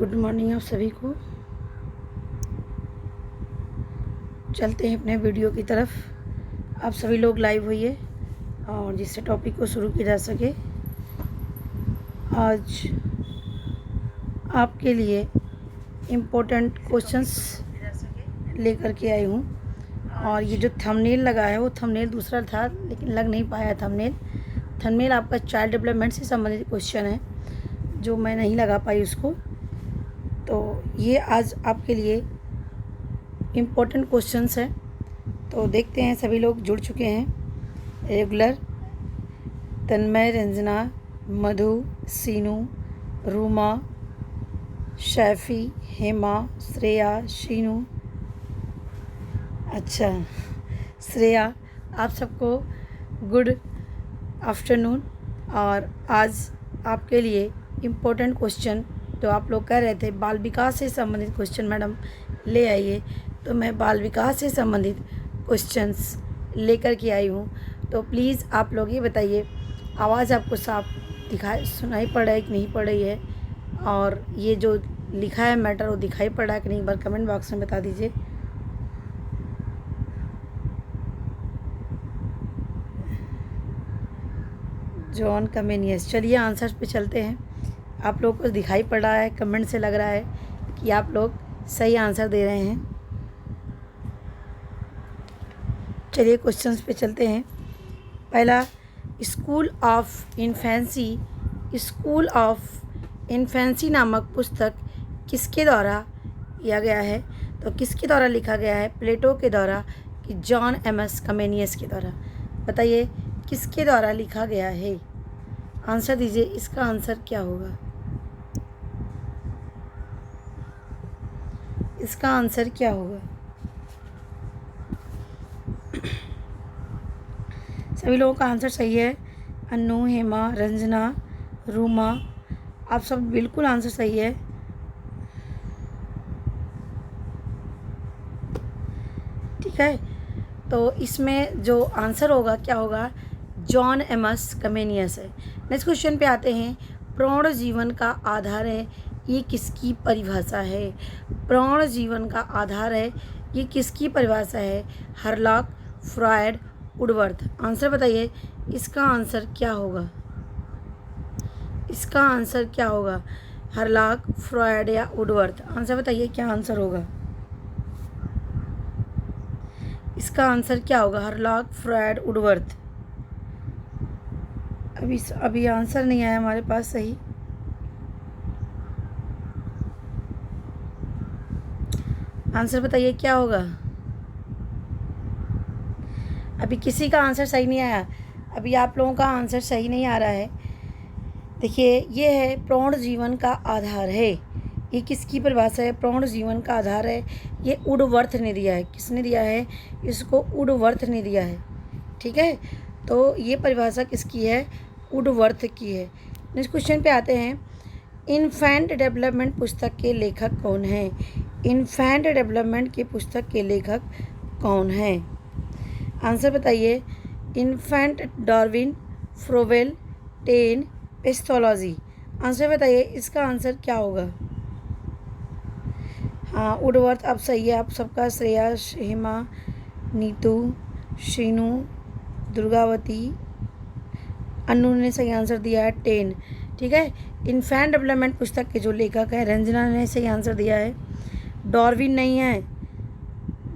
Good morning आप सभी को। चलते हैं अपने वीडियो की तरफ। आप सभी लोग लाइव होइए और जिससे टॉपिक को शुरू किया जा सके। आज आपके लिए इम्पोर्टेंट क्वेश्चंस लेकर के आई हूँ और ये जो थंबनेल लगा है वो थंबनेल दूसरा था लेकिन लग नहीं पाया। थंबनेल आपका चाइल्ड डेवलपमेंट से संबंधित क्वेश्चन है जो मैं नहीं लगा पाई उसको। तो ये आज आपके लिए इम्पोर्टेंट क्वेश्चंस हैं, तो देखते हैं। सभी लोग जुड़ चुके हैं रेगुलर। तन्मय, रंजना, मधु, सीनू, रूमा, शैफ़ी, हेमा, श्रेया, शीनू। अच्छा श्रेया, आप सबको गुड आफ्टरनून। और आज आपके लिए इम्पोर्टेंट क्वेश्चन तो आप लोग कह रहे थे बाल विकास से संबंधित क्वेश्चन मैडम ले आइए, तो मैं बाल विकास से संबंधित क्वेश्चंस लेकर के आई हूँ। तो प्लीज़ आप लोग ये बताइए, आवाज़ आपको साफ सुनाई पड़ रहा है कि नहीं पड़ रही है, और ये जो लिखा है मैटर वो दिखाई पड़ रहा है कि नहीं, एक बार कमेंट बॉक्स में बता दीजिए। John Comenius. चलिए आंसर्स पे चलते हैं। आप लोग को दिखाई पड़ रहा है, कमेंट से लग रहा है कि आप लोग सही आंसर दे रहे हैं। चलिए क्वेश्चंस पे चलते हैं। पहला, स्कूल ऑफ इन्फेंसी नामक पुस्तक किसके द्वारा किया गया है? तो किसके द्वारा लिखा गया है? प्लेटो के द्वारा कि जॉन एमएस कमेनियस के द्वारा? बताइए किसके द्वारा लिखा गया है? आंसर दीजिए, इसका आंसर क्या होगा? इसका आंसर क्या होगा? सभी लोगों का आंसर सही है। अन्नू, हेमा, रंजना, रूमा, आप सब बिल्कुल आंसर सही है। ठीक है, तो इसमें जो आंसर होगा क्या होगा? जॉन एमएस कमेनियस है। नेक्स्ट क्वेश्चन पे आते हैं। प्रौढ़ जीवन का आधार है, ये किसकी परिभाषा है? प्रौढ़ जीवन का आधार है, ये किसकी परिभाषा है? Hurlock, Freud, Woodworth. आंसर बताइए, इसका आंसर क्या होगा? इसका आंसर क्या होगा? हरलॉक, फ्रॉयड या वुडवर्थ? आंसर बताइए, क्या आंसर होगा? इसका आंसर क्या होगा? Hurlock, Freud, Woodworth? अभी आंसर नहीं आया हमारे पास सही। आंसर बताइए क्या होगा? अभी किसी का आंसर सही नहीं आया। अभी आप लोगों का आंसर सही नहीं आ रहा है। देखिए, ये है प्रौढ़ जीवन का आधार है, ये किसकी परिभाषा है? प्रौढ़ जीवन का आधार है, ये वुडवर्थ ने दिया है। किसने दिया है? इसको वुडवर्थ ने दिया है। ठीक है, तो ये परिभाषा किसकी है? वुडवर्थ की है। नेक्स्ट क्वेश्चन पे आते हैं। इन्फेंट डेवलपमेंट पुस्तक के लेखक कौन हैं? इन्फेंट डेवलपमेंट के पुस्तक के लेखक कौन हैं? आंसर बताइए। Infant, Darwin, फ्रोवेल, ten, pestology. Answer बताइए, इसका आंसर क्या होगा? हाँ, वुडवर्थ अब सही है आप सबका। श्रेया, हेमा, नीतू, शीनू, दुर्गावती, अनु ने सही आंसर दिया है, टेन। ठीक है, इन्फेंट डेवलपमेंट पुस्तक के जो लेखक है, रंजना ने सही आंसर दिया है। डार्विन नहीं है,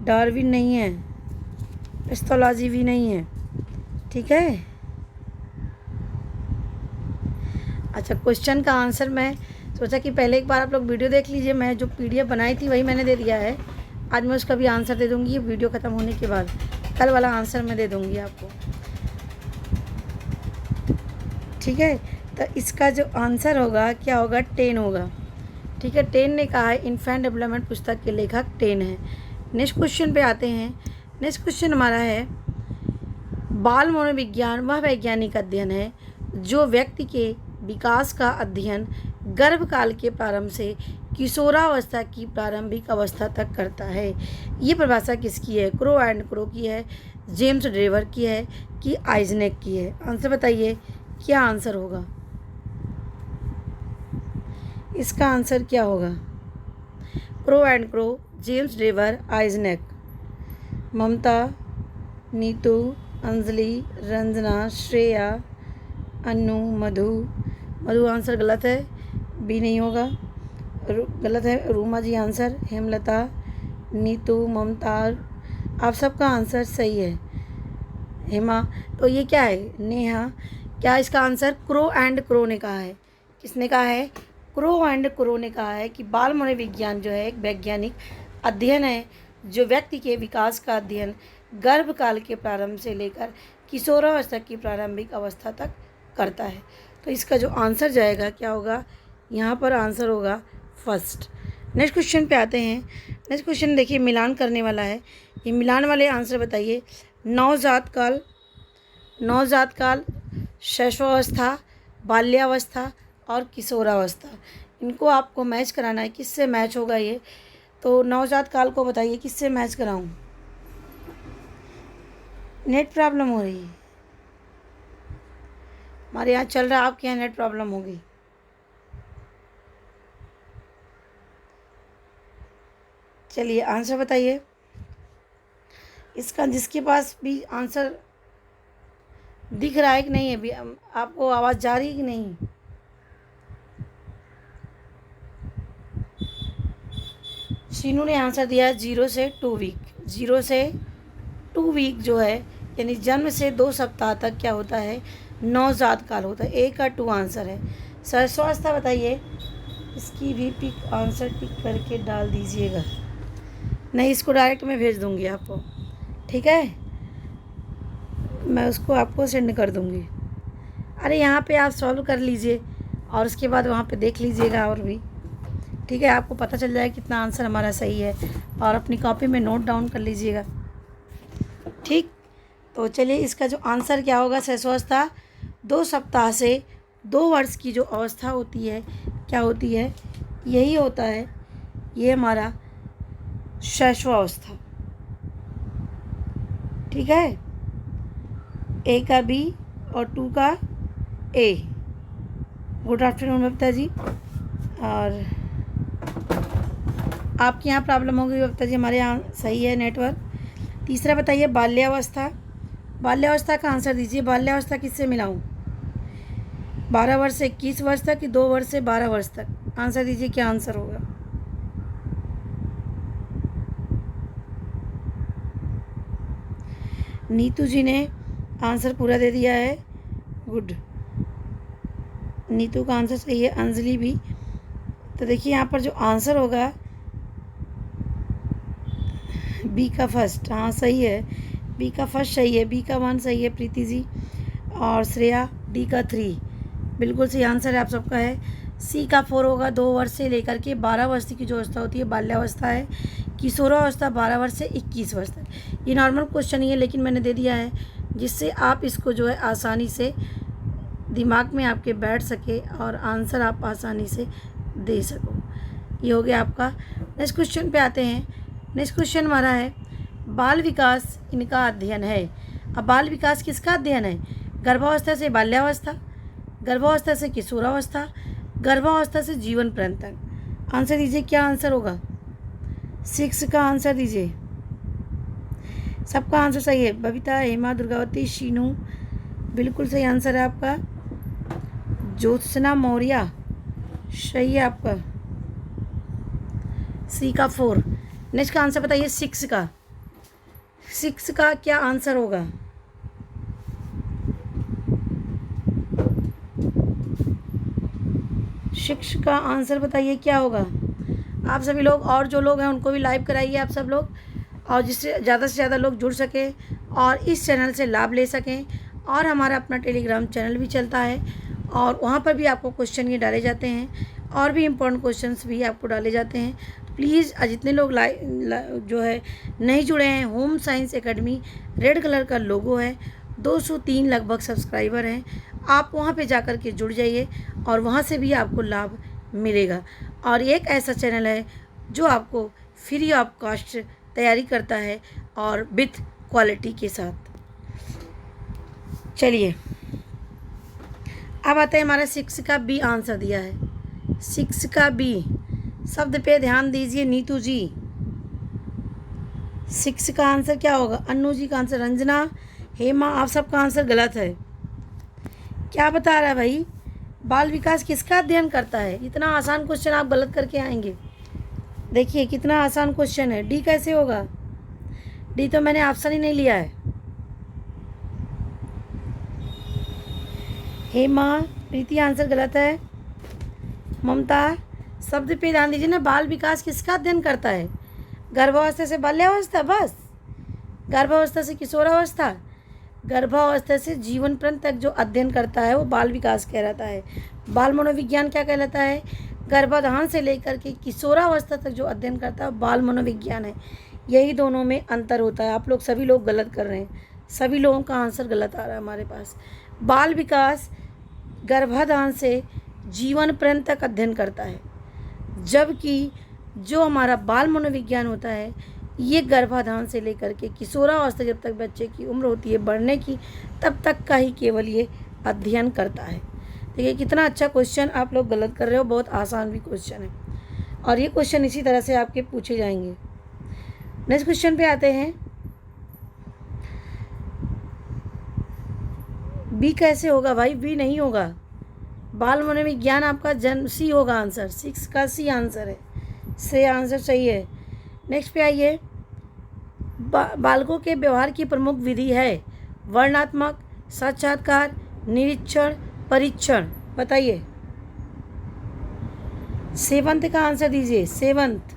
डार्विन नहीं है, पेस्टोलॉजी भी नहीं है। ठीक है, अच्छा क्वेश्चन का आंसर मैं सोचा कि पहले एक बार आप लोग वीडियो देख लीजिए। मैं जो पीडीएफ बनाई थी वही मैंने दे दिया है। आज मैं उसका भी आंसर दे दूँगी ये वीडियो ख़त्म होने के बाद। कल वाला आंसर मैं दे दूँगी आपको। ठीक है, तो इसका जो आंसर होगा क्या होगा? टेन होगा। ठीक है, टेन ने कहा है इन्फेंट डेवलपमेंट पुस्तक के लेखक टेन है। नेक्स्ट क्वेश्चन पे आते हैं। नेक्स्ट क्वेश्चन हमारा है, बाल मनोविज्ञान वह वैज्ञानिक अध्ययन है जो व्यक्ति के विकास का अध्ययन गर्भकाल के प्रारंभ से किशोरावस्था की प्रारंभिक अवस्था तक करता है। ये परिभाषा किसकी है? क्रो एंड क्रो की है, जेम्स ड्रेवर की है कि आइजनेक की है? आंसर बताइए, क्या आंसर होगा? इसका आंसर क्या होगा? Crow and crow, James Drever, Eysenck, Mamta, Neetu, Anjali, Ranjana, Shreya, Anu, Madhu. Madhu answer गलत है, बी नहीं होगा, गलत है। रूमा जी आंसर, हेमलता, नीतू, ममता, आप सबका आंसर सही है। हेमा, तो ये क्या है? नेहा, क्या इसका आंसर क्रो एंड क्रो ने कहा है? किसने कहा है? क्रो एंड क्रो ने कहा है कि बाल मनोविज्ञान जो है एक वैज्ञानिक अध्ययन है जो व्यक्ति के विकास का अध्ययन गर्भकाल के प्रारंभ से लेकर किशोरावस्था की प्रारंभिक अवस्था तक करता है। तो इसका जो आंसर जाएगा क्या होगा? यहाँ पर आंसर होगा फर्स्ट। नेक्स्ट क्वेश्चन पे आते हैं। नेक्स्ट क्वेश्चन देखिए, मिलान करने वाला है। ये मिलान वाले आंसर बताइए। नवजात काल, शैशवावस्था, बाल्यावस्था और किशोरावस्था, इनको आपको मैच कराना है। किससे मैच होगा ये? तो नवजात काल को बताइए किससे मैच कराऊं? नेट प्रॉब्लम हो रही है हमारे यहाँ चल रहा है, आपके यहाँ नेट प्रॉब्लम होगी। चलिए आंसर बताइए इसका, जिसके पास भी आंसर दिख रहा है कि नहीं है, भी आपको आवाज़ जा रही है कि नहीं? शीनू ने आंसर दिया है 0 से 2 वीक। 0 से 2 वीक जो है यानी जन्म से 2 सप्ताह तक क्या होता है? नवजात काल होता है। ए का 2 आंसर है। शैशवावस्था बताइए, इसकी भी टिक आंसर टिक करके डाल दीजिएगा। नहीं, इसको डायरेक्ट मैं भेज दूंगी आपको, ठीक है? मैं उसको आपको सेंड कर दूंगी। अरे यहाँ पे आप सॉल्व कर लीजिए और उसके बाद वहाँ पे देख लीजिएगा और भी, ठीक है? आपको पता चल जाएगा कितना आंसर हमारा सही है और अपनी कॉपी में नोट डाउन कर लीजिएगा, ठीक? तो चलिए इसका जो आंसर क्या होगा? शैशवावस्था 2 सप्ताह से 2 वर्ष की जो अवस्था होती है क्या होती है? यही होता है, ये हमारा शैशवावस्था, ठीक है? ए का बी और 2 का ए। Good afternoon Babita ji. और आपके यहाँ प्रॉब्लम होगी बबीता जी, हमारे यहाँ सही है नेटवर्क। तीसरा बताइए बाल्यावस्था। बाल्यावस्था का आंसर दीजिए। बाल्यावस्था किससे मिलाऊं? 12 वर्ष से 21 वर्ष तक कि 2 वर्ष से 12 वर्ष तक? आंसर दीजिए, क्या आंसर होगा? नीतू जी ने आंसर पूरा दे दिया है, गुड। नीतू का आंसर सही है, अंजलि भी। तो देखिए यहाँ पर जो आंसर होगा बी का फर्स्ट, हाँ सही है, बी का फर्स्ट सही है, बी का 1 सही है प्रीति जी। और श्रेया डी का 3 बिल्कुल सही आंसर है आप सबका है। सी का 4 होगा, 2 वर्ष से लेकर के 12 वर्ष की जो अवस्था होती है बाल्यावस्था है। किशोरावस्था 12 वर्ष से 21 वर्ष तक। ये नॉर्मल क्वेश्चन ही है लेकिन मैंने दे दिया है जिससे आप इसको जो है आसानी से दिमाग में आपके बैठ सके और आंसर आप आसानी से दे सको। ये हो गया आपका। नेक्स्ट क्वेश्चन पे आते हैं। नेक्स्ट क्वेश्चन हमारा है बाल विकास इनका अध्ययन है। अब बाल विकास किसका अध्ययन है? गर्भावस्था से बाल्यावस्था, गर्भावस्था से किशोरावस्था, गर्भावस्था से जीवन पर्यंत तक। आंसर दीजिए, क्या आंसर होगा? 6 का आंसर दीजिए। सबका आंसर सही है। बबीता, हेमा, दुर्गावती, शीनू, बिल्कुल सही आंसर है आपका। ज्योत्सना मौर्य सही है आपका। सी का 4। नेक्स्ट का आंसर बताइए 6 का। 6 का क्या आंसर होगा? सिक्स का आंसर बताइए क्या होगा? आप सभी लोग और जो लोग हैं उनको भी लाइव कराइए आप सब लोग, और जिससे ज़्यादा से ज़्यादा लोग जुड़ सकें और इस चैनल से लाभ ले सकें। और हमारा अपना टेलीग्राम चैनल भी चलता है और वहाँ पर भी आपको क्वेश्चन ये डाले जाते हैं और भी इम्पोर्टेंट क्वेश्चंस भी आपको डाले जाते हैं। प्लीज़ जितने लोग जो है नहीं जुड़े हैं, home science academy red colour का लोगो है, 203 लगभग सब्सक्राइबर हैं, आप वहाँ पे जाकर के जुड़ जाइए और वहाँ से भी आपको लाभ मिलेगा। और एक ऐसा चैनल है जो आपको फ्री ऑफ कॉस्ट तैयारी करता है और विथ क्वालिटी के साथ। चलिए अब आते हैं हमारा 6 का बी आंसर दिया है। 6 का बी शब्द पे ध्यान दीजिए नीतू जी। 6 का आंसर क्या होगा? अन्नू जी का आंसर, रंजना, हेमा, आप सबका आंसर गलत है। क्या बता रहा है भाई? बाल विकास किसका अध्ययन करता है? इतना आसान क्वेश्चन आप गलत करके आएंगे। देखिए कितना आसान क्वेश्चन है। डी कैसे होगा? डी तो मैंने ऑप्शन ही नहीं लिया है। हेमा, प्रीति आंसर गलत है। ममता, शब्द पे ध्यान दीजिए ना। बाल विकास किसका अध्ययन करता है? गर्भावस्था से बाल्यावस्था, बस। गर्भावस्था से किशोरावस्था, गर्भावस्था से जीवन पर्यंत तक जो अध्ययन करता है वो बाल विकास कहलाता है। बाल मनोविज्ञान क्या कहलाता है? गर्भाधान से लेकर के किशोरावस्था तक जो अध्ययन करता है बाल मनोविज्ञान है। यही दोनों में अंतर होता है। आप लोग सभी लोग गलत कर रहे हैं, सभी लोगों का आंसर गलत आ रहा है हमारे पास। बाल विकास गर्भाधान से जीवन पर्यंत तक अध्ययन करता है, जबकि जो हमारा बाल मनोविज्ञान होता है ये गर्भाधान से लेकर के किशोरावस्था जब तक बच्चे की उम्र होती है बढ़ने की, तब तक का ही केवल ये अध्ययन करता है। देखिए कितना अच्छा क्वेश्चन आप लोग गलत कर रहे हो, बहुत आसान भी क्वेश्चन है और ये क्वेश्चन इसी तरह से आपके पूछे जाएंगे। नेक्स्ट क्वेश्चन पे आते हैं। बी कैसे होगा भाई? बी नहीं होगा। बाल मनोविज्ञान आपका जन्म, सी होगा आंसर। 6 का सी आंसर है, से आंसर सही है। नेक्स्ट पे आइए। बालकों के व्यवहार की प्रमुख विधि है वर्णनात्मक, साक्षात्कार, निरीक्षण, परीक्षण। बताइए। सेवंत का आंसर दीजिए। सेवंत,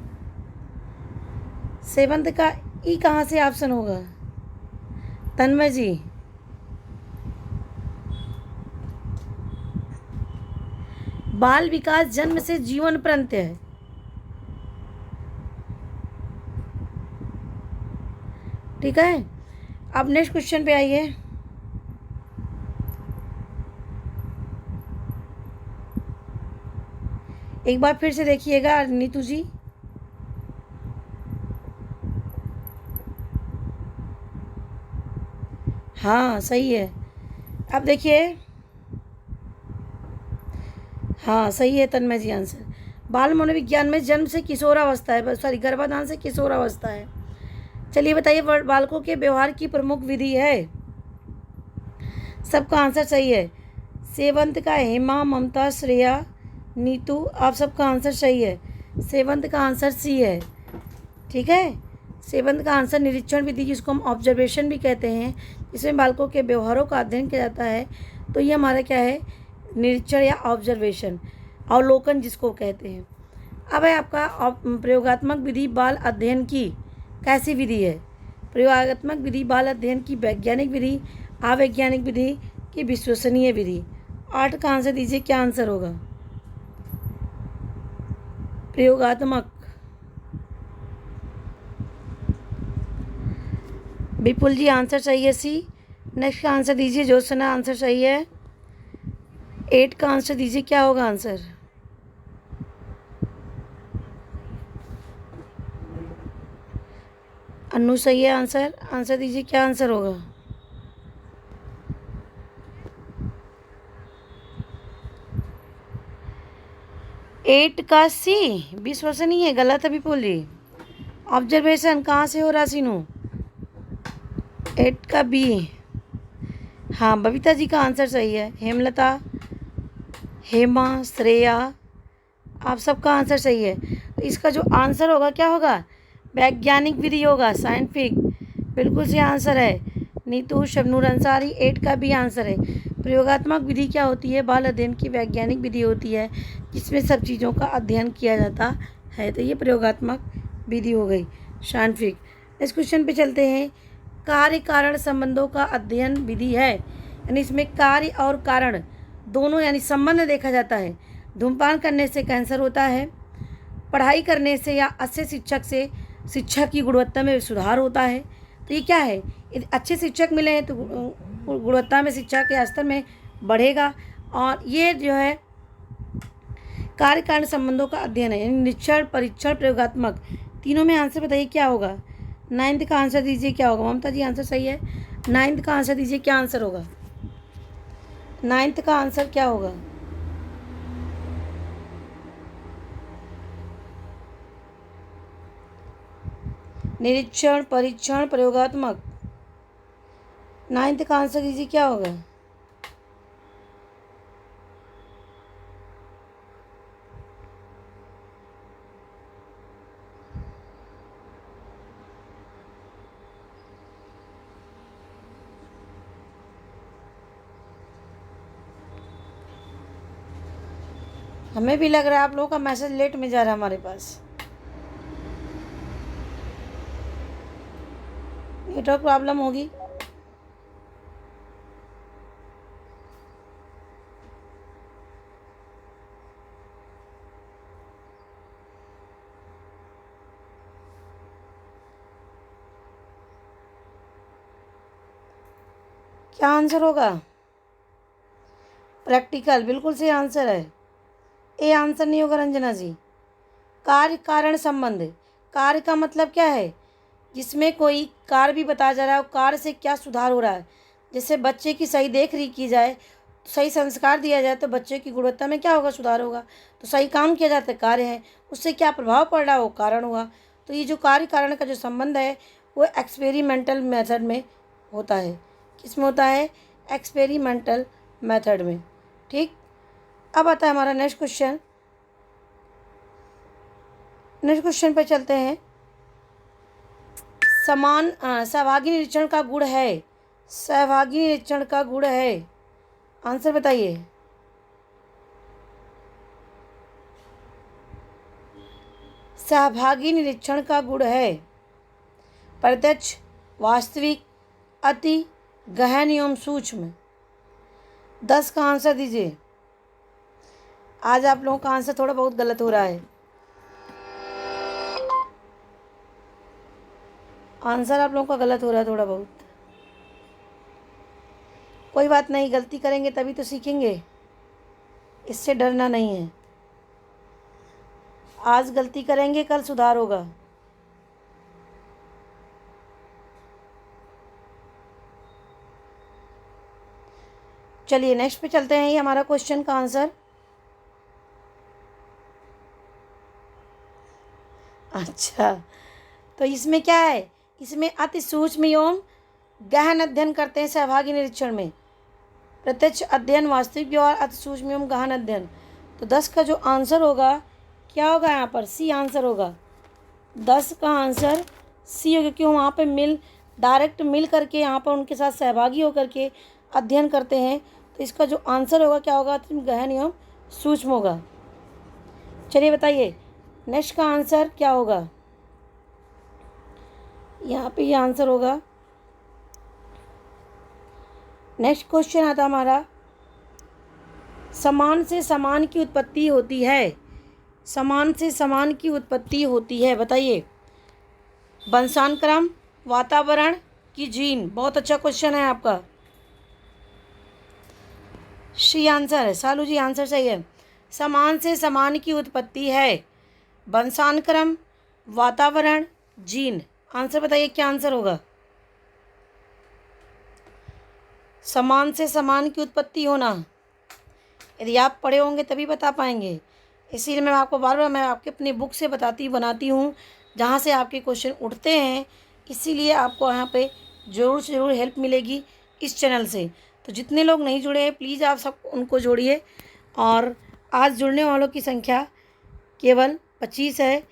सेवंत का ई कहाँ से ऑप्शन होगा? तन्मय जी, बाल विकास जन्म से जीवन पर्यंत है। ठीक है, अब नेक्स्ट क्वेश्चन पे आइए। एक बार फिर से देखिएगा नीतू जी। हाँ सही है। अब देखिए, हाँ सही है तन्मय जी आंसर। बाल मनोविज्ञान में जन्म से किशोरावस्था है, सॉरी गर्भाधान से किशोरावस्था है। चलिए बताइए, बालकों के व्यवहार की प्रमुख विधि है। सबका आंसर सही है। सेवंत का हेमा, ममता, श्रेया, नीतू, आप सबका आंसर सही है। सेवंत का आंसर सी है। ठीक है, सेवंत का आंसर निरीक्षण विधि, जिसको हम ऑब्जर्वेशन भी कहते हैं, जिसमें बालकों के व्यवहारों का अध्ययन किया जाता है। तो ये हमारा क्या है? निरीक्षण या ऑब्जर्वेशन, अवलोकन जिसको कहते हैं। अब है आपका प्रयोगात्मक विधि बाल अध्ययन की कैसी विधि है? प्रयोगात्मक विधि बाल अध्ययन की वैज्ञानिक विधि, अवैज्ञानिक विधि की विश्वसनीय विधि। 8 का आंसर दीजिए, क्या आंसर होगा? प्रयोगात्मक। विपुल जी आंसर सही है, सी। नेक्स्ट का आंसर दीजिए ज्योत्सना, आंसर सही है। 8 का आंसर दीजिए, क्या होगा आंसर? अन्नू सही है आंसर, आंसर दीजिए, क्या आंसर होगा? एट का सी विश्वसनीय है, गलत है विपुल जी। ऑब्जर्वेशन कहाँ से हो रहा सीनू? 8 का बी। हाँ बबीता जी का आंसर सही है। हेमलता, हेमा, श्रेया, आप सबका आंसर सही है। तो इसका जो आंसर होगा क्या होगा? वैज्ञानिक विधि होगा, साइंटिफिक। बिल्कुल सही आंसर है। नीतू, शबनूर अंसारी, 8 का भी आंसर है। प्रयोगात्मक विधि क्या होती है? बाल अध्ययन की वैज्ञानिक विधि होती है, जिसमें सब चीज़ों का अध्ययन किया जाता है। तो ये प्रयोगात्मक विधि हो गई, साइंटिफिक। इस क्वेश्चन पे चलते हैं। कार्य कारण संबंधों का अध्ययन विधि है, यानी इसमें कार्य और कारण दोनों यानी संबंध देखा जाता है। धूमपान करने से कैंसर होता है, पढ़ाई करने से या अच्छे शिक्षक से शिक्षा की गुणवत्ता में सुधार होता है। तो ये क्या है? यदि अच्छे शिक्षक मिले हैं तो गुणवत्ता में, शिक्षा के स्तर में बढ़ेगा। और ये जो है कार्य कारण संबंधों का अध्ययन है, यानी निरीक्षण, परीक्षण, प्रयोगात्मक, तीनों में आंसर बताइए क्या होगा? 9th का आंसर दीजिए, क्या होगा? ममता जी आंसर सही है। 9th का आंसर दीजिए, क्या आंसर होगा? 9th का आंसर क्या होगा? निरीक्षण, परीक्षण, प्रयोगात्मक। 9th का आंसर कीजिए क्या होगा। हमें भी लग रहा है आप लोगों का मैसेज लेट में जा रहा है हमारे पास। नेटवर्क प्रॉब्लम होगी। क्या आंसर होगा। प्रैक्टिकल, बिल्कुल सही आंसर है। ए आंसर नहीं होगा रंजना जी। कार्य कारण संबंध। कार्य का मतलब क्या है, जिसमें कोई कार्य भी बताया जा रहा है और कार्य से क्या सुधार हो रहा है। जैसे बच्चे की सही देख रेख की जाए, सही संस्कार दिया जाए तो बच्चे की गुणवत्ता में क्या होगा, सुधार होगा। तो सही काम किया जाता है, कार्य है, उससे क्या प्रभाव पड़ रहा है, वो कारण हुआ। तो ये जो कार्य कारण का जो संबंध है वो एक्सपेरिमेंटल मेथड में होता है। किस में होता है, एक्सपेरिमेंटल मेथड में। ठीक, अब आता है हमारा नेक्स्ट क्वेश्चन। नेक्स्ट क्वेश्चन पे चलते हैं। सहभागी निरीक्षण का गुण है। सहभागी निरीक्षण का गुण है, आंसर बताइए। सहभागी निरीक्षण का गुण है प्रत्यक्ष, वास्तविक, अति, गहन एवं सूक्ष्म। 10 का आंसर दीजिए। आज आप लोगों का आंसर थोड़ा बहुत गलत हो रहा है। आंसर आप लोगों का गलत हो रहा है थोड़ा बहुत। कोई बात नहीं, गलती करेंगे तभी तो सीखेंगे, इससे डरना नहीं है। आज गलती करेंगे, कल सुधार होगा। चलिए नेक्स्ट पे चलते हैं। ये हमारा क्वेश्चन का आंसर। अच्छा, तो इसमें क्या है, इसमें अति सूक्ष्म एवं गहन अध्ययन करते हैं सहभागी निरीक्षण में। प्रत्यक्ष अध्ययन, वास्तविक व्यवहार, अति सूक्ष्म एवं गहन अध्ययन। तो 10 का जो आंसर होगा क्या होगा, यहाँ पर सी आंसर होगा। 10 का आंसर सी होगा, क्योंकि वहाँ पे डायरेक्ट मिल करके यहाँ पर उनके साथ सहभागी होकर के अध्ययन करते हैं। तो इसका जो आंसर होगा क्या होगा, गहन एवं सूक्ष्म होगा। चलिए बताइए नेक्स्ट का आंसर क्या होगा। यहाँ पे ये आंसर होगा। नेक्स्ट क्वेश्चन आता हमारा, समान से समान की उत्पत्ति होती है। समान से समान की उत्पत्ति होती है, बताइए। वंशानुक्रम, वातावरण की जीन। बहुत अच्छा क्वेश्चन है आपका। सी आंसर है, सालू जी आंसर सही है। समान से समान की उत्पत्ति है वंशानुक्रम, वातावरण, जीन। आंसर बताइए क्या आंसर होगा। समान से समान की उत्पत्ति होना, यदि आप पढ़े होंगे तभी बता पाएंगे। इसीलिए मैं आपको बार बार मैं आपके अपनी बुक से बनाती हूँ जहाँ से आपके क्वेश्चन उठते हैं। इसीलिए आपको यहाँ पे ज़रूर से ज़रूर हेल्प मिलेगी इस चैनल से। तो जितने लोग नहीं जुड़े हैं प्लीज़ आप सब उनको जोड़िए। और आज जुड़ने वालों की संख्या केवल 25 है,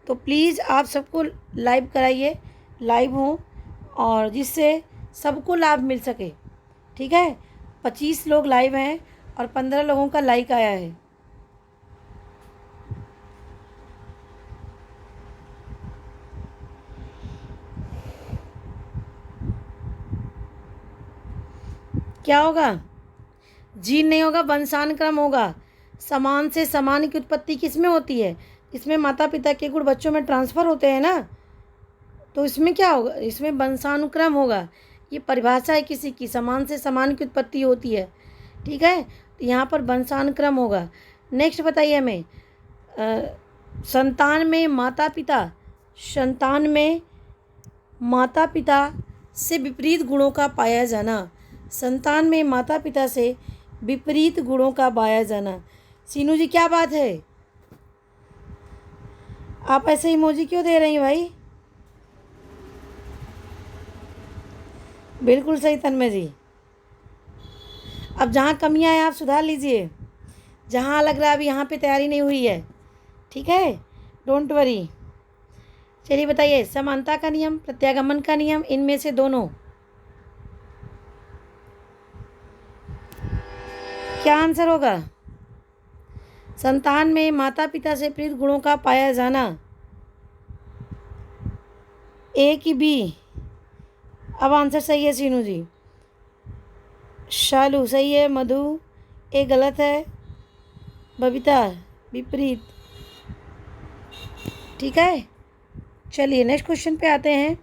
तो प्लीज़ आप सबको लाइव कराइए, लाइव हो, और जिससे सबको लाभ मिल सके। ठीक है, 25 लोग लाइव हैं और 15 लोगों का लाइक आया है। क्या होगा, जीन नहीं होगा, वंशानुक्रम होगा। समान से समान की उत्पत्ति किस में होती है, इसमें माता पिता के गुण बच्चों में ट्रांसफ़र होते हैं ना। तो इसमें क्या होगा, इसमें वंशानुक्रम होगा। ये परिभाषा है किसी की, समान से समान की उत्पत्ति होती है। ठीक है, तो यहाँ पर वंशानुक्रम होगा। नेक्स्ट बताइए हमें, संतान में माता पिता से विपरीत गुणों का पाया जाना। संतान में माता पिता से विपरीत गुणों का पाया जाना। सीनू जी क्या बात है, आप ऐसे इमोजी क्यों दे रही हैं भाई। बिल्कुल सही तन्मय जी। अब जहाँ कमियाँ हैं आप सुधार लीजिए, जहाँ लग रहा है अभी यहाँ पे तैयारी नहीं हुई है, ठीक है, डोंट वरी। चलिए बताइए, समानता का नियम, प्रत्यागमन का नियम, इनमें से दोनों, क्या आंसर होगा? संतान में माता पिता से प्रेरित गुणों का पाया जाना, ए कि बी? अब आंसर सही है सीनू जी। शालू सही है, मधु ए गलत है, बबीता विपरीत, ठीक है। चलिए नेक्स्ट क्वेश्चन पे आते हैं।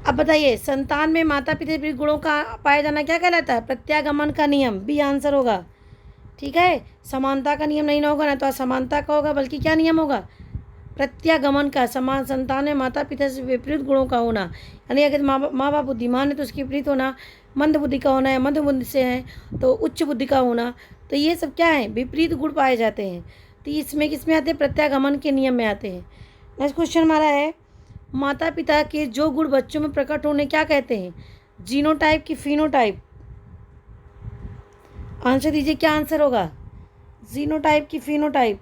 अब बताइए, संतान में माता पिता से प्रेरित गुणों का पाया जाना क्या कहलाता है? प्रत्यागमन का नियम, बी आंसर होगा, ठीक है। समानता का नियम नहीं ना होगा ना, तो असमानता का होगा, बल्कि क्या नियम होगा? प्रत्यागमन का। समान संतान में माता पिता से विपरीत गुणों का होना, यानी अगर माँ बाप बुद्धिमान है तो उसकी विपरीत होना, मंद बुद्धि का होना है, मंद बुद्धि से है तो उच्च बुद्धि का होना, तो ये सब क्या है? विपरीत गुण पाए जाते हैं। तो इसमें किस में आते हैं? प्रत्यागमन के नियम में आते हैं। नेक्स्ट क्वेश्चन हमारा है, माता पिता के जो गुण बच्चों में प्रकट होने क्या कहते हैं? जीनोटाइप की फिनोटाइप? आंसर दीजिए, क्या आंसर होगा? जीनोटाइप की फिनोटाइप?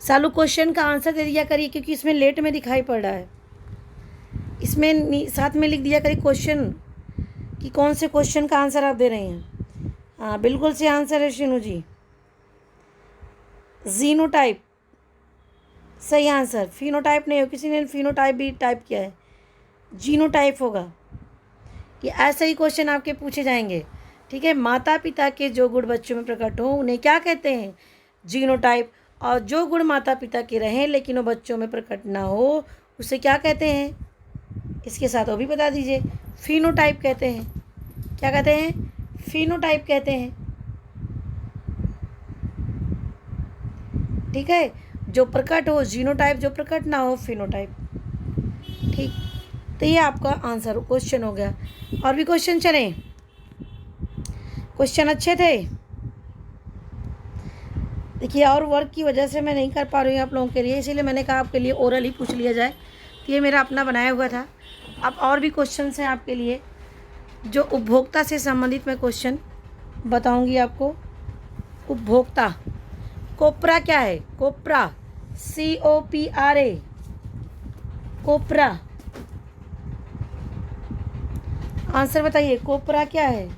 सालू क्वेश्चन का आंसर दे दिया करिए, क्योंकि इसमें लेट में दिखाई पड़ रहा है। इसमें साथ में लिख दिया करिए क्वेश्चन कि कौन से क्वेश्चन का आंसर आप दे रहे हैं। हाँ बिल्कुल से आंसर है शीनू जी, जीनोटाइप सही आंसर। फिनोटाइप नहीं हो, किसी ने फिनोटाइप भी टाइप किया है, जीनोटाइप होगा। कि ऐसे ही क्वेश्चन आपके पूछे जाएंगे, ठीक है। माता पिता के जो गुण बच्चों में प्रकट हो उन्हें क्या कहते हैं? जीनोटाइप। और जो गुण माता पिता के रहें लेकिन वो बच्चों में प्रकट ना हो उसे क्या कहते हैं? इसके साथ वो भी बता दीजिए, फिनोटाइप कहते हैं। क्या कहते हैं? फिनोटाइप कहते हैं, ठीक है। जो प्रकट हो जीनोटाइप, जो प्रकट ना हो फिनोटाइप, ठीक। तो ये आपका आंसर क्वेश्चन हो गया। और भी क्वेश्चन चलें? क्वेश्चन अच्छे थे। देखिए, और वर्क की वजह से मैं नहीं कर पा रही हूँ आप लोगों के लिए, इसीलिए मैंने कहा आपके लिए ओरल ही पूछ लिया जाए। तो ये मेरा अपना बनाया हुआ था। अब और भी क्वेश्चन हैं आपके लिए, जो उपभोक्ता से संबंधित मैं क्वेश्चन बताऊंगी आपको। उपभोक्ता, कोपरा क्या है? कोपरा, COPRA, कोपरा। आंसर बताइए, कोपरा क्या है?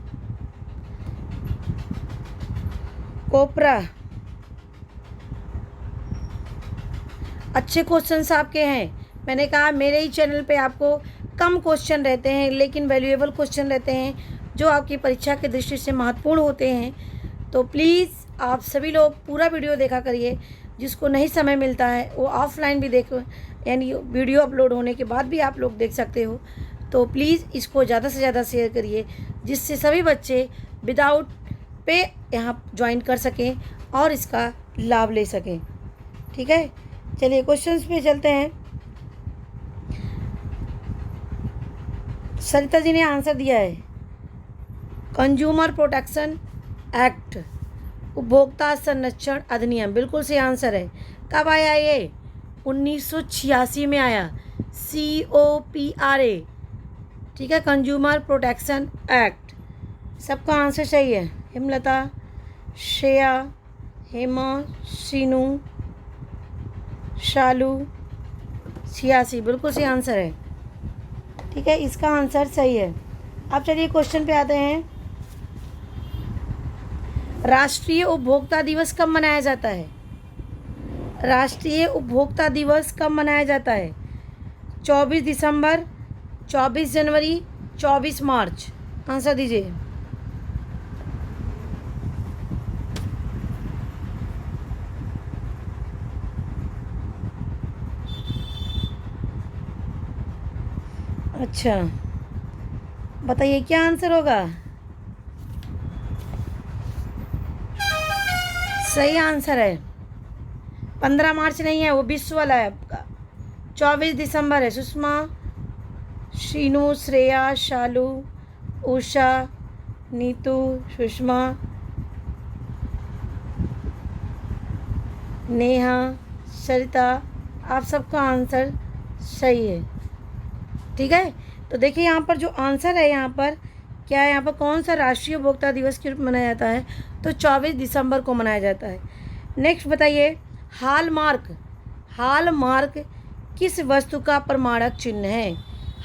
कोपरा। अच्छे क्वेश्चंस आपके हैं। मैंने कहा मेरे ही चैनल पे आपको कम क्वेश्चन रहते हैं लेकिन वैल्यूएबल क्वेश्चन रहते हैं जो आपकी परीक्षा की दृष्टि से महत्वपूर्ण होते हैं। तो प्लीज़ आप सभी लोग पूरा वीडियो देखा करिए। जिसको नहीं समय मिलता है वो ऑफलाइन भी देखो, यानी वीडियो अपलोड होने के बाद भी आप लोग देख सकते हो। तो प्लीज़ इसको ज़्यादा से ज़्यादा शेयर करिए, जिससे सभी बच्चे विदाउट पे यहाँ ज्वाइन कर सकें और इसका लाभ ले सकें, ठीक है। चलिए क्वेश्चंस पे चलते हैं। सरिता जी ने आंसर दिया है, कंज्यूमर प्रोटेक्शन एक्ट, उपभोक्ता संरक्षण अधिनियम, बिल्कुल सही आंसर है। कब आया ये? 1986 में आया, COPRA, ठीक है, कंज्यूमर प्रोटेक्शन एक्ट। सबका आंसर सही है। हेमलता, श्रेया, हेमा, शीनू, शालू, 86 बिल्कुल सही आंसर है, ठीक है, इसका आंसर सही है। अब चलिए क्वेश्चन पे आते हैं। राष्ट्रीय उपभोक्ता दिवस कब मनाया जाता है? राष्ट्रीय उपभोक्ता दिवस कब मनाया जाता है? 24 दिसंबर, 24 जनवरी, 24 मार्च? आंसर दीजिए। अच्छा बताइए क्या आंसर होगा? सही आंसर है, 15 मार्च नहीं है, वो विश्व वाला है आपका, 24 दिसंबर है। सुषमा, शीनू, श्रेया, शालू, उषा, नीतू, सुषमा, नेहा, सरिता, आप सबका आंसर सही है। ठीक है, तो देखिए यहाँ पर जो आंसर है, यहाँ पर क्या है, यहाँ पर कौन सा राष्ट्रीय उपभोक्ता दिवस क्यों मनाया जाता है? तो 24 दिसंबर को मनाया जाता है। नेक्स्ट बताइए, हॉलमार्क, हॉलमार्क किस वस्तु का प्रमाणक चिन्ह है?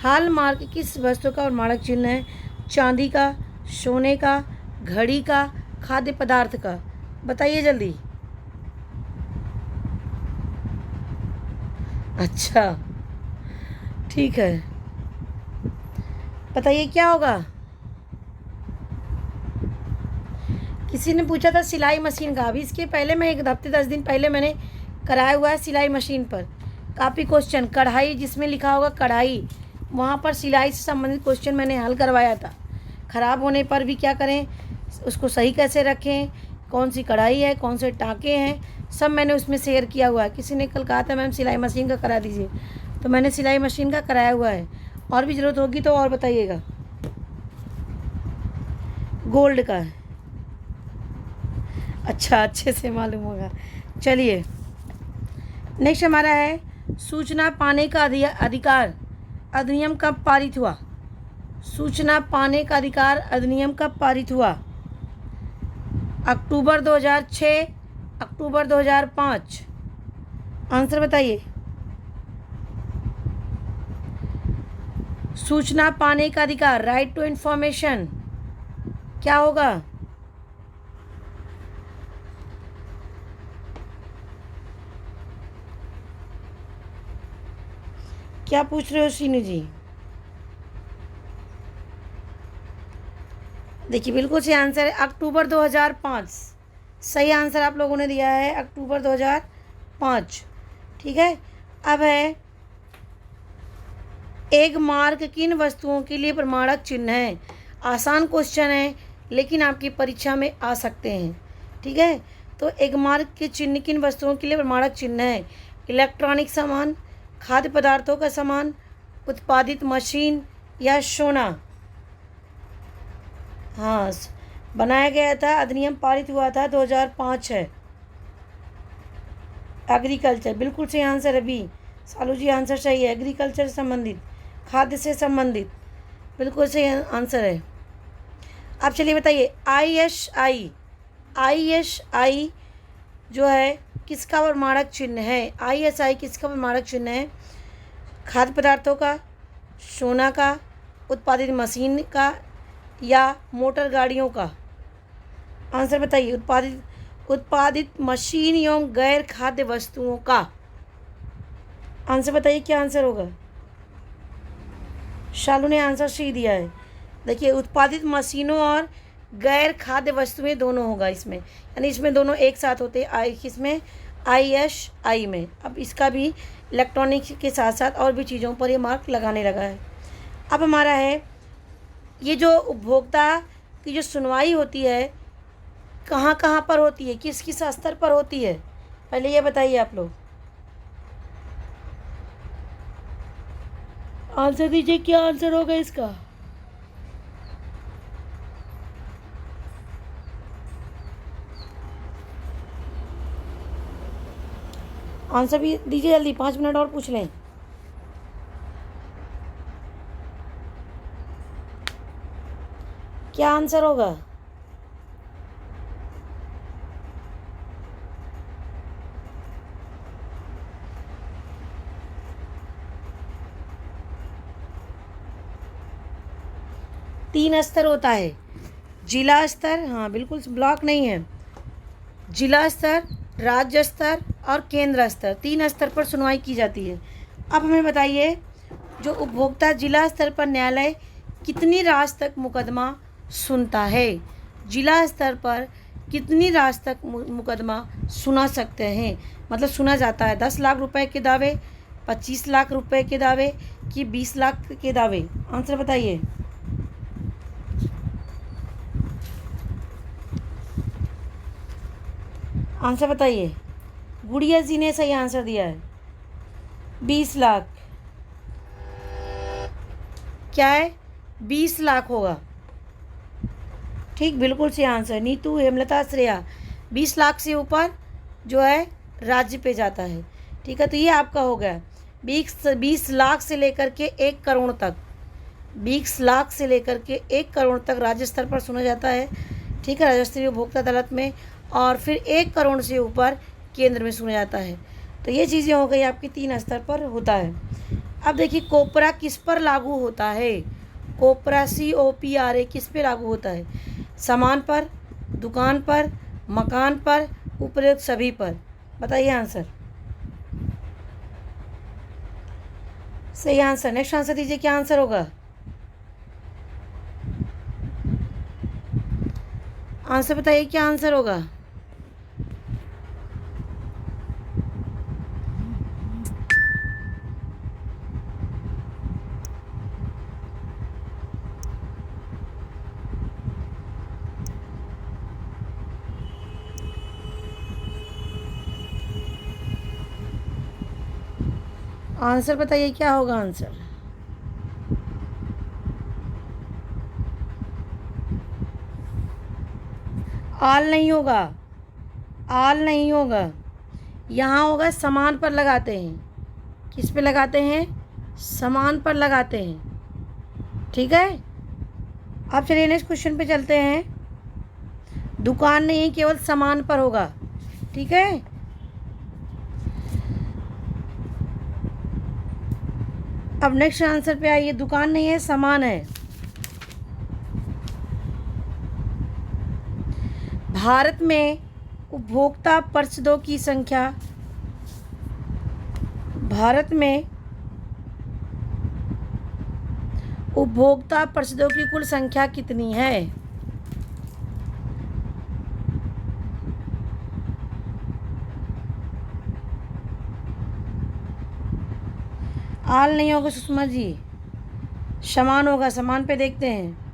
हॉलमार्क किस वस्तु का प्रमाणक चिन्ह है? चांदी का, सोने का, घड़ी का, खाद्य पदार्थ का? बताइए जल्दी। अच्छा, ठीक है, बताइए क्या होगा? किसी ने पूछा था सिलाई मशीन का। अभी इसके पहले मैं 1 हफ्ते 10 दिन पहले मैंने कराया हुआ है सिलाई मशीन पर काफ़ी क्वेश्चन। कढ़ाई जिसमें लिखा होगा कढ़ाई, वहाँ पर सिलाई से संबंधित क्वेश्चन मैंने हल करवाया था। ख़राब होने पर भी क्या करें, उसको सही कैसे रखें, कौन सी कढ़ाई है, कौन से टाँके हैं, सब मैंने उसमें शेयर किया हुआ है। किसी ने कल कहा था मैम सिलाई मशीन का करा दीजिए, तो मैंने सिलाई मशीन का कराया हुआ है। और भी ज़रूरत होगी तो और बताइएगा। गोल्ड का है, अच्छा, अच्छे से मालूम होगा। चलिए नेक्स्ट हमारा है, सूचना पाने का अधिकार अधिनियम कब पारित हुआ? सूचना पाने का अधिकार अधिनियम कब पारित हुआ? अक्टूबर 2006, अक्टूबर 2005? आंसर बताइए। सूचना पाने का अधिकार, राइट टू इंफॉर्मेशन, क्या होगा? क्या पूछ रहे हो शीनू जी? देखिए बिल्कुल सही आंसर है अक्टूबर 2005। सही आंसर आप लोगों ने दिया है अक्टूबर 2005। ठीक है, अब है, एक मार्क किन वस्तुओं के लिए प्रमाणक चिन्ह है? आसान क्वेश्चन है लेकिन आपकी परीक्षा में आ सकते हैं। ठीक है, तो एक मार्क के चिन्ह किन वस्तुओं के लिए प्रमाणक चिन्ह है? इलेक्ट्रॉनिक सामान, खाद्य पदार्थों का सामान, उत्पादित मशीन या सोना? हाँ, बनाया गया था, अधिनियम पारित हुआ था 2005 है। एग्रीकल्चर, बिल्कुल सही आंसर है बी। सालू जी आंसर सही है, एग्रीकल्चर से संबंधित, खाद्य से संबंधित, बिल्कुल सही आंसर है। अब चलिए बताइए, ISI जो है किसका प्रमाणक चिन्ह है? ISI किसका प्रमाणक चिन्ह है? खाद्य पदार्थों का, सोना का, उत्पादित मशीन का या मोटर गाड़ियों का? आंसर बताइए। उत्पादित मशीन एवं गैर खाद्य वस्तुओं का। आंसर बताइए, क्या आंसर होगा? शालू ने आंसर सही दिया है। देखिए, उत्पादित मशीनों और गैर खाद्य वस्तुएं दोनों होगा इसमें, यानी इसमें दोनों एक साथ होते हैं। किसमें? ISI में। अब इसका भी इलेक्ट्रॉनिक्स के साथ साथ और भी चीज़ों पर ये मार्क लगाने लगा है। अब हमारा है, ये जो उपभोक्ता की जो सुनवाई होती है कहाँ कहाँ पर होती है, किस किस स्तर पर होती है? पहले ये बताइए आप लोग, आंसर दीजिए, क्या आंसर होगा इसका? आंसर भी दीजिए जल्दी, 5 मिनट और पूछ लें। क्या आंसर होगा? तीन स्तर होता है, जिला स्तर, हाँ बिल्कुल, ब्लॉक नहीं है, जिला स्तर, राज्य स्तर और केंद्र स्तर, 3 स्तर पर सुनवाई की जाती है। अब हमें बताइए, जो उपभोक्ता जिला स्तर पर न्यायालय कितनी राशि तक मुकदमा सुनता है? जिला स्तर पर कितनी राशि तक मुकदमा सुना सकते हैं, मतलब सुना जाता है? 10 लाख रुपए के दावे, 25 लाख रुपए के दावे कि 20 लाख के दावे? आंसर बताइए। आंसर बताइए। गुड़िया जी ने सही आंसर दिया है, 20 लाख। क्या है? 20 लाख होगा। ठीक, बिल्कुल सही आंसर। नीतू, हेमलता, श्रेया, 20 लाख से ऊपर जो है राज्य पे जाता है। ठीक है, तो ये आपका हो गया 20 लाख से लेकर के 1 करोड़ तक। 20 लाख से लेकर के 1 करोड़ तक राज्य स्तर पर सुना जाता है। ठीक है, राज्य स्तरीय उपभोक्ता अदालत में, और फिर 1 करोड़ से ऊपर केंद्र में सुना जाता है। तो ये चीज़ें हो गई आपकी 3 स्तर पर होता है। अब देखिए कोपरा किस पर लागू होता है। कोपरा COPRA किस पे लागू होता है? सामान पर, दुकान पर, मकान पर, उपरोक्त सभी पर। बताइए आंसर। सही आंसर। नेक्स्ट आंसर दीजिए, क्या आंसर होगा? आंसर बताइए, क्या आंसर होगा? आंसर बताइए, क्या होगा आंसर? आल नहीं होगा, आल नहीं होगा। यहाँ होगा सामान पर लगाते हैं। किस पे लगाते हैं? सामान पर लगाते हैं। ठीक है, अब चलिए नेक्स्ट क्वेश्चन पे चलते हैं। दुकान नहीं, केवल सामान पर होगा। ठीक है, अब नेक्स्ट आंसर पे आइए। दुकान नहीं है, सामान है। भारत में उपभोक्ता परिषदों की संख्या, भारत में उपभोक्ता परिषदों की कुल संख्या कितनी है? आल नहीं होगा सुषमा जी, समान होगा। समान पे देखते हैं।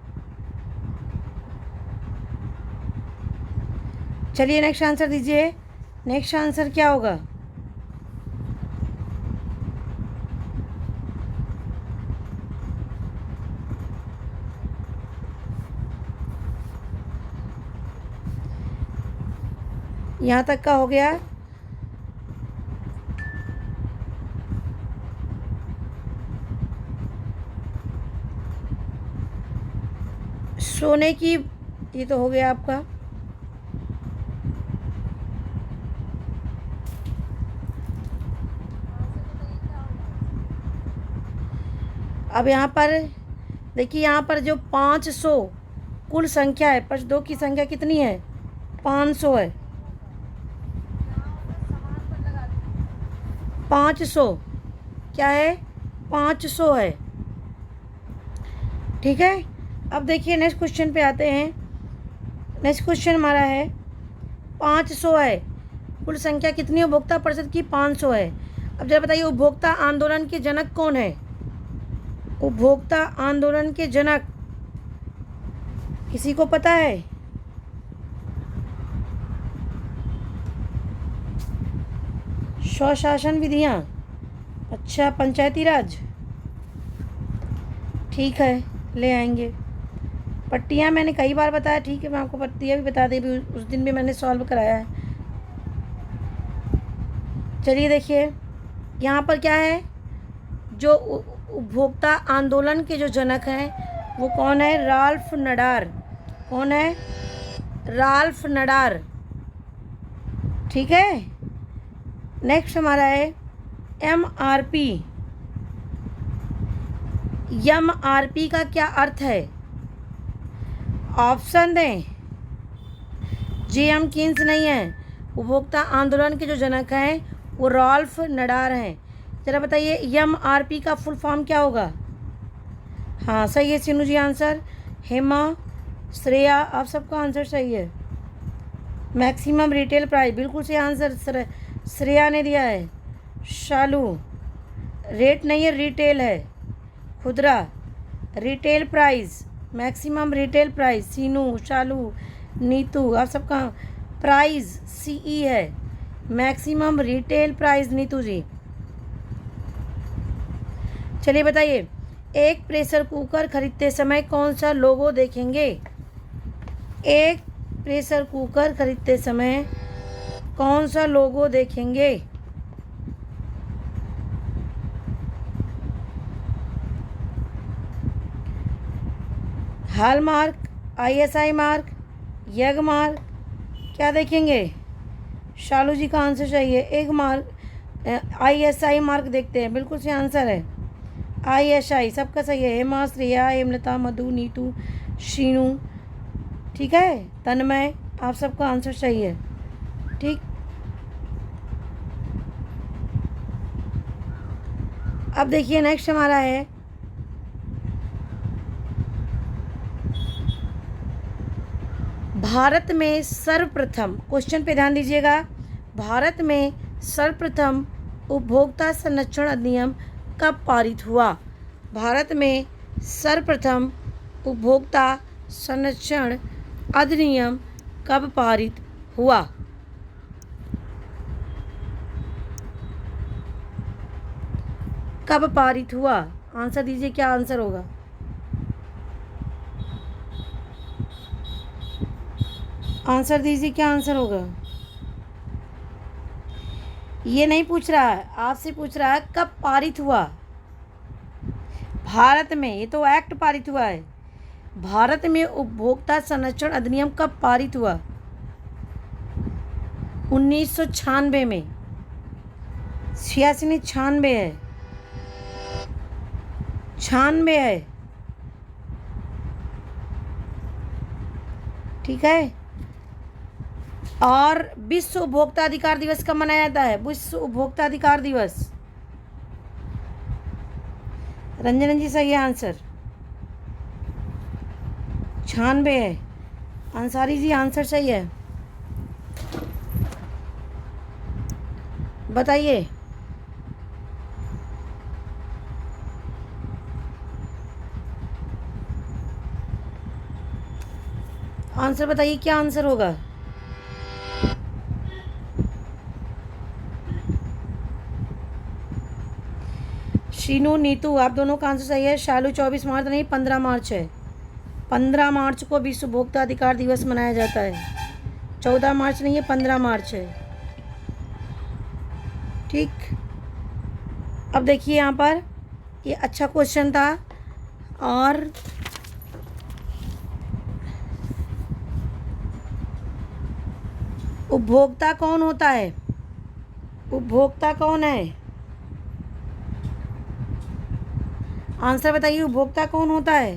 चलिए नेक्स्ट आंसर दीजिए। नेक्स्ट आंसर क्या होगा? यहाँ तक का हो गया। सोने की, ये तो हो गया आपका। अब यहाँ पर देखिए, यहाँ पर जो 500 कुल संख्या है, परिषदों की संख्या कितनी है? 500 है। 500 क्या है? 500 है। ठीक है, अब देखिए नेक्स्ट क्वेश्चन पे आते हैं। नेक्स्ट क्वेश्चन हमारा है 500 है, कुल संख्या कितनी है उपभोक्ता परिषद की? 500 है। अब जरा बताइए, उपभोक्ता आंदोलन के जनक कौन है? उपभोक्ता आंदोलन के जनक किसी को पता है? स्वशासन विधियाँ, अच्छा पंचायती राज। ठीक है, ले आएंगे। पट्टियाँ मैंने कई बार बताया। ठीक है, मैं आपको पट्टियाँ भी बता दी, भी उस दिन भी मैंने सॉल्व कराया है। चलिए देखिए, यहाँ पर क्या है, जो उपभोक्ता आंदोलन के जो जनक हैं वो कौन है? राल्फ नडार। कौन है? राल्फ नडार। ठीक है, नेक्स्ट हमारा है MRP। MRP का क्या अर्थ है? ऑप्शन दें। JM कीन्स नहीं है, उपभोक्ता आंदोलन के जो जनक हैं वो राल्फ नडार हैं। जरा बताइए MRP का फुल फॉर्म क्या होगा? हाँ सही है सीनू जी आंसर। हेमा, श्रेया, आप सबका आंसर सही है। मैक्सिमम रिटेल प्राइस, बिल्कुल सही आंसर श्रेया ने दिया है। शालू, रेट नहीं है, रिटेल है। खुदरा, retail price, maximum retail price. Seenu, Shalu, Neetu, आप सबका प्राइस CE है, maximum retail price. Neetu ji चलिए बताइए, एक प्रेशर कुकर खरीदते समय कौन सा लोगो देखेंगे? एक प्रेशर कुकर खरीदते समय कौन सा लोगो देखेंगे? हॉलमार्क, ISI मार्क, यग मार्क, क्या देखेंगे? शालू जी का आंसर चाहिए। एग मार्क, ISI मार्क देखते हैं। बिल्कुल सही आंसर है ISI, सबका सही है। हेमा, श्रेया, हेमलता, मधु, नीतू, शीनू, ठीक है, तन्मय, आप सबका आंसर सही है। ठीक, अब देखिए नेक्स्ट हमारा है भारत में सर्वप्रथम, क्वेश्चन पे ध्यान दीजिएगा, भारत में सर्वप्रथम उपभोक्ता संरक्षण अधिनियम कब पारित हुआ? भारत में सर्वप्रथम उपभोक्ता संरक्षण अधिनियम कब पारित हुआ? कब पारित हुआ? आंसर दीजिए, क्या आंसर होगा? आंसर दीजिए, क्या आंसर होगा? ये नहीं पूछ रहा है, आपसे पूछ रहा है कब पारित हुआ भारत में। ये तो एक्ट पारित हुआ है। भारत में उपभोक्ता संरक्षण अधिनियम कब पारित हुआ? 1996 में। 86 नहीं, 96 है, 96 है, ठीक है। और विश्व उपभोक्ता अधिकार दिवस कब मनाया जाता है? विश्व उपभोक्ता अधिकार दिवस, रंजन जी सही है आंसर, 96 है। अंसारी जी आंसर सही है, बताइए। आंसर बताइए, क्या आंसर होगा? शीनू, नीतू, आप दोनों का आंसर सही है। शालू 24 मार्च नहीं, 15 मार्च है। 15 मार्च को विश्व उपभोक्ता अधिकार दिवस मनाया जाता है। 14 मार्च नहीं है, 15 मार्च है, ठीक। अब देखिए यहाँ पर, ये अच्छा क्वेश्चन था। और उपभोक्ता कौन होता है? उपभोक्ता कौन है? आंसर बताइए, उपभोक्ता कौन होता है?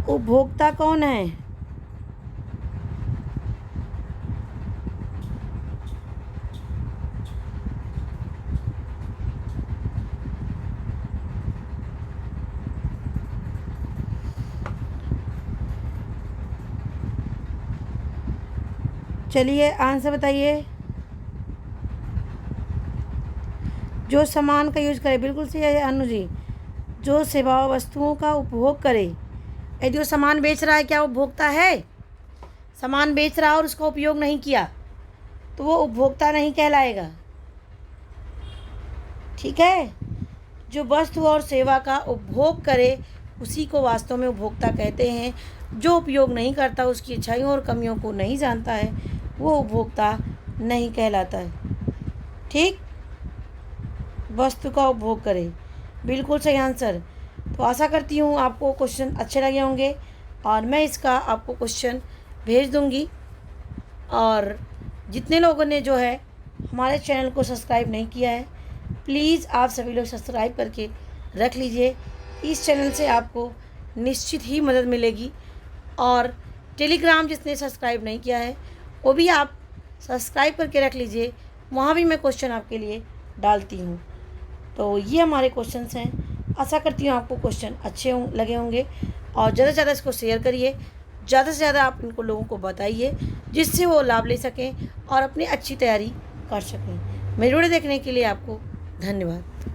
उपभोक्ता कौन है? चलिए आंसर बताइए। जो सामान का यूज करे, बिल्कुल सही है अनु जी। जो सेवा वस्तुओं का उपभोग करे, यदि जो सामान बेच रहा है, क्या उपभोक्ता है? सामान बेच रहा और उसका उपयोग नहीं किया तो वो उपभोक्ता नहीं कहलाएगा, ठीक है। जो वस्तु और सेवा का उपभोग करे उसी को वास्तव में उपभोक्ता कहते हैं। जो उपयोग नहीं करता, उसकी अच्छाइयों और कमियों को नहीं जानता है, वो उपभोक्ता नहीं कहलाता है, ठीक। वस्तु का उपभोग करे, बिल्कुल सही आंसर। तो आशा करती हूँ आपको क्वेश्चन अच्छे लगे होंगे और मैं इसका आपको क्वेश्चन भेज दूँगी। और जितने लोगों ने जो है हमारे चैनल को सब्सक्राइब नहीं किया है, प्लीज़ आप सभी लोग सब्सक्राइब करके रख लीजिए। इस चैनल से आपको निश्चित ही मदद मिलेगी। और टेलीग्राम जिसने सब्सक्राइब नहीं किया है वो भी आप सब्सक्राइब करके रख लीजिए, वहाँ भी मैं क्वेश्चन आपके लिए डालती हूँ। तो ये हमारे क्वेश्चंस हैं। आशा करती हूँ आपको क्वेश्चन अच्छे लगे होंगे और ज़्यादा से ज़्यादा इसको शेयर करिए, ज़्यादा से ज़्यादा आप इनको लोगों को बताइए जिससे वो लाभ ले सकें और अपनी अच्छी तैयारी कर सकें। मेरे वीडियो देखने के लिए आपको धन्यवाद।